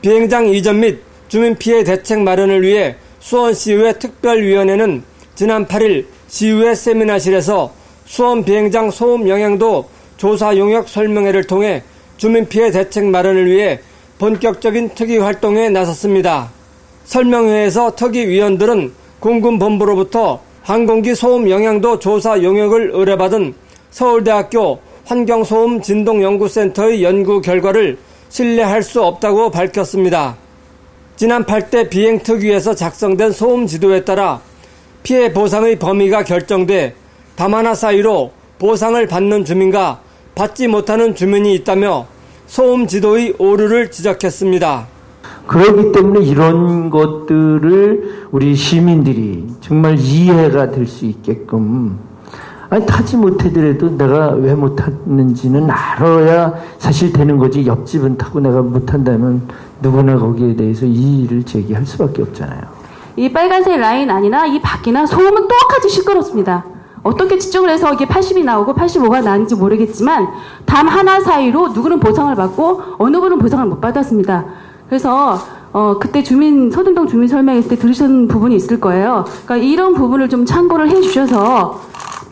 비행장 이전 및 주민 피해 대책 마련을 위해 수원시의회 특별위원회는 지난 8일 시의회 세미나실에서 수원 비행장 소음 영향도 조사 용역 설명회를 통해 주민 피해 대책 마련을 위해 본격적인 특위 활동에 나섰습니다. 설명회에서 특위 위원들은 공군본부로부터 항공기 소음 영향도 조사 용역을 의뢰받은 서울대학교 환경소음 진동연구센터의 연구 결과를 신뢰할 수 없다고 밝혔습니다. 지난 8대 비행특위에서 작성된 소음 지도에 따라 피해 보상의 범위가 결정돼 다만화 사이로 보상을 받는 주민과 받지 못하는 주민이 있다며 소음 지도의 오류를 지적했습니다. 그렇기 때문에 이런 것들을 우리 시민들이 정말 이해가 될 수 있게끔, 아니 타지 못하더라도 내가 왜 못하는지는 알아야 사실 되는 거지. 옆집은 타고 내가 못한다면 누구나 거기에 대해서 이의를 제기할 수밖에 없잖아요. 이 빨간색 라인 안이나 이 밖이나 소음은 똑같이 시끄럽습니다. 어떻게 측정을 해서 이게 80이 나오고 85가 나는지 모르겠지만 담 하나 사이로 누구는 보상을 받고 어느 분은 보상을 못 받았습니다. 그래서 그때 서등동 주민 설명했을 때 들으신 부분이 있을 거예요. 그러니까 이런 부분을 좀 참고를 해주셔서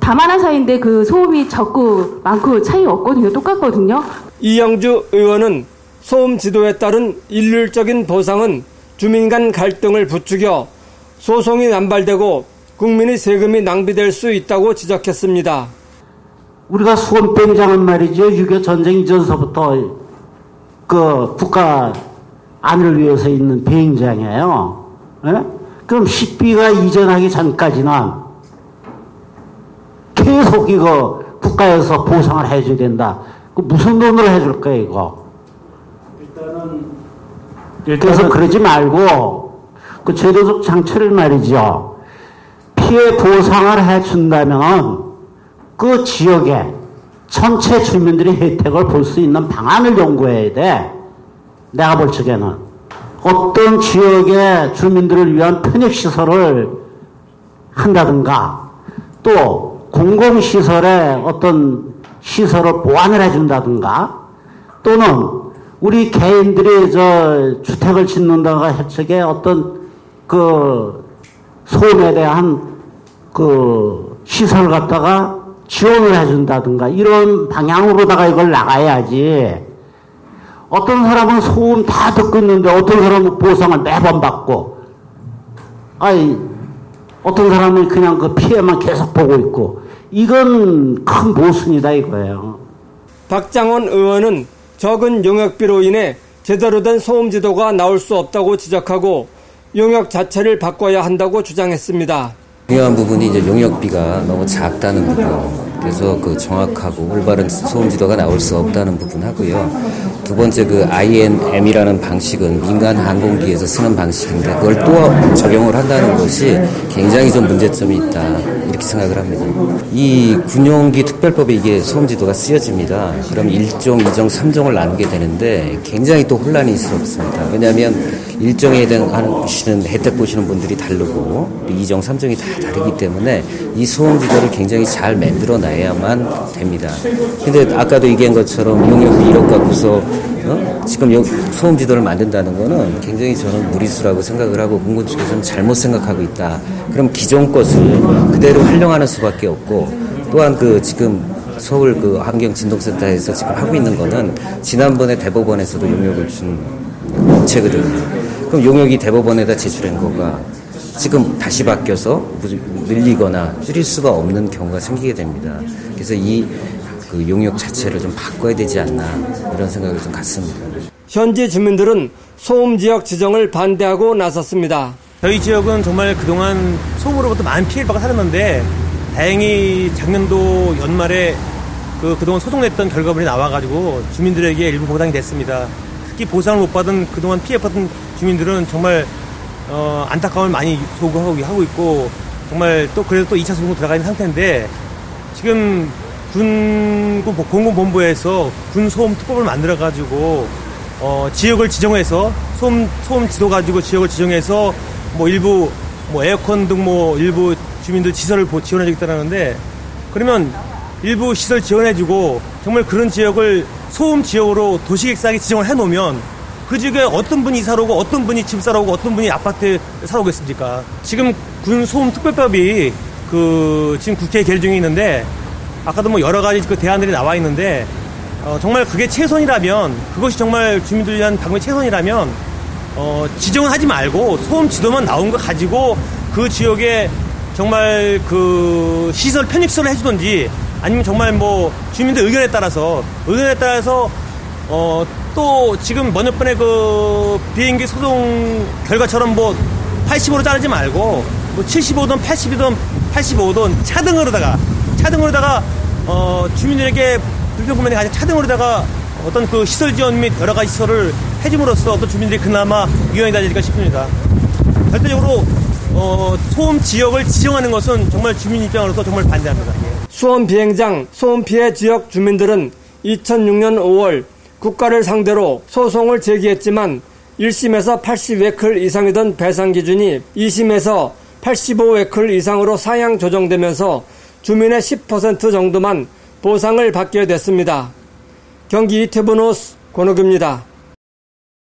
담 하나 사이인데 그 소음이 적고 많고 차이 없거든요. 똑같거든요. 이영주 의원은 소음 지도에 따른 일률적인 보상은 주민 간 갈등을 부추겨 소송이 남발되고 국민의 세금이 낭비될 수 있다고 지적했습니다. 우리가 수원 비행장은 말이죠. 6.25 전쟁 이전서부터 그 국가 안을 위해서 있는 비행장이에요. 예? 그럼 식비가 이전하기 전까지는 계속 이거 국가에서 보상을 해줘야 된다. 그 무슨 돈으로 해줄 거야 이거? 그래서 그러지 말고 그 제도적 장치를 말이죠. 피해 보상을 해준다면 그 지역에 전체 주민들이 혜택을 볼 수 있는 방안을 연구해야 돼. 내가 볼 적에는 어떤 지역의 주민들을 위한 편익시설을 한다든가 또 공공시설에 어떤 시설을 보완을 해준다든가 또는 우리 개인들이 주택을 짓는다가 할 적에 어떤 그 소음에 대한 그 시설 갖다가 지원을 해준다든가 이런 방향으로다가 이걸 나가야지. 어떤 사람은 소음 다 듣고 있는데 어떤 사람은 보상을 매번 받고, 어떤 사람은 그냥 그 피해만 계속 보고 있고, 이건 큰 모순이다 이거예요. 박장원 의원은 적은 용역비로 인해 제대로 된 소음 지도가 나올 수 없다고 지적하고 용역 자체를 바꿔야 한다고 주장했습니다. 중요한 부분이 이제 용역비가 너무 작다는 부분. 그래서 그 정확하고 올바른 소음 지도가 나올 수 없다는 부분 하고요. 두 번째 그 INM이라는 방식은 민간 항공기에서 쓰는 방식인데 그걸 또 적용을 한다는 것이 굉장히 좀 문제점이 있다. 이렇게 생각을 합니다. 이 군용기 특별법에 이게 소음 지도가 쓰여집니다. 그럼 1종, 2종, 3종을 나누게 되는데 굉장히 또 혼란이 있습니다. 왜냐하면 1종에 대한 혜택 보시는 분들이 다르고 2종, 3종이 다 다르기 때문에 이 소음 지도를 굉장히 잘 만들어놔야만 됩니다. 근데 아까도 얘기한 것처럼 용역비 1억 갖고서 지금 소음 지도를 만든다는 거는 굉장히 저는 무리수라고 생각을 하고 공군 측에서는 잘못 생각하고 있다. 그럼 기존 것을 그대로 활용하는 수밖에 없고 또한 그 지금 서울 그 환경진동센터에서 지금 하고 있는 거는 지난번에 대법원에서도 용역을 준 업체거든요. 그럼 용역이 대법원에다 제출한 거가 지금 다시 바뀌어서 늘리거나 줄일 수가 없는 경우가 생기게 됩니다. 그래서 그 용역 자체를 좀 바꿔야 되지 않나 이런 생각을 좀 갖습니다. 현지 주민들은 소음 지역 지정을 반대하고 나섰습니다. 저희 지역은 정말 그동안 소음으로부터 많은 피해를 받고 살았는데 다행히 작년도 연말에 그동안 소송냈던 결과물이 나와가지고 주민들에게 일부 보상이 됐습니다. 특히 보상을 못 받은 그동안 피해받은 주민들은 정말 안타까움을 많이 소구하고 있고 정말 또 그래도 또 2차 소송으로 들어가 있는 상태인데 지금 공군본부에서 군소음 특법을 만들어가지고 지역을 지정해서 소음 지도 가지고 지역을 지정해서 일부 에어컨 등 일부 주민들 시설을 지원해주겠다는데 그러면 일부 시설 지원해주고 정말 그런 지역을 소음 지역으로 도시계획상에 지정을 해놓으면 그 지역에 어떤 분이 이사를 오고 어떤 분이 집 사러 오고 어떤 분이 아파트에 사러 오겠습니까? 지금 군 소음 특별법이 지금 국회에 계류 중에 있는데 아까도 뭐 여러 가지 그 대안들이 나와 있는데 정말 그게 최선이라면 그것이 정말 주민들을 위한 방법이 최선이라면 지정은 하지 말고 소음 지도만 나온 거 가지고 그 지역에 정말 그 시설 편익시설을 해주든지 아니면 정말 뭐 주민들 의견에 따라서 또 지금 몇 번의 그 비행기 소동 결과처럼 뭐 80으로 자르지 말고 뭐 75든 80이든 85든 차등으로다가 주민들에게 불편분만이 아니라 차등으로다가 어떤 그 시설 지원 및 여러 가지 시설을 해줌으로써 어떤 주민들이 그나마 유연이 되지 않을까 싶습니다. 절대적으로 소음 지역을 지정하는 것은 정말 주민 입장으로서 정말 반대합니다. 수원 비행장 소음 피해 지역 주민들은 2006년 5월 국가를 상대로 소송을 제기했지만 1심에서 80웨클 이상이던 배상 기준이 2심에서 85웨클 이상으로 상향 조정되면서 주민의 10% 정도만 보상을 받게 됐습니다. 경기 이태부 뉴스 권옥규입니다.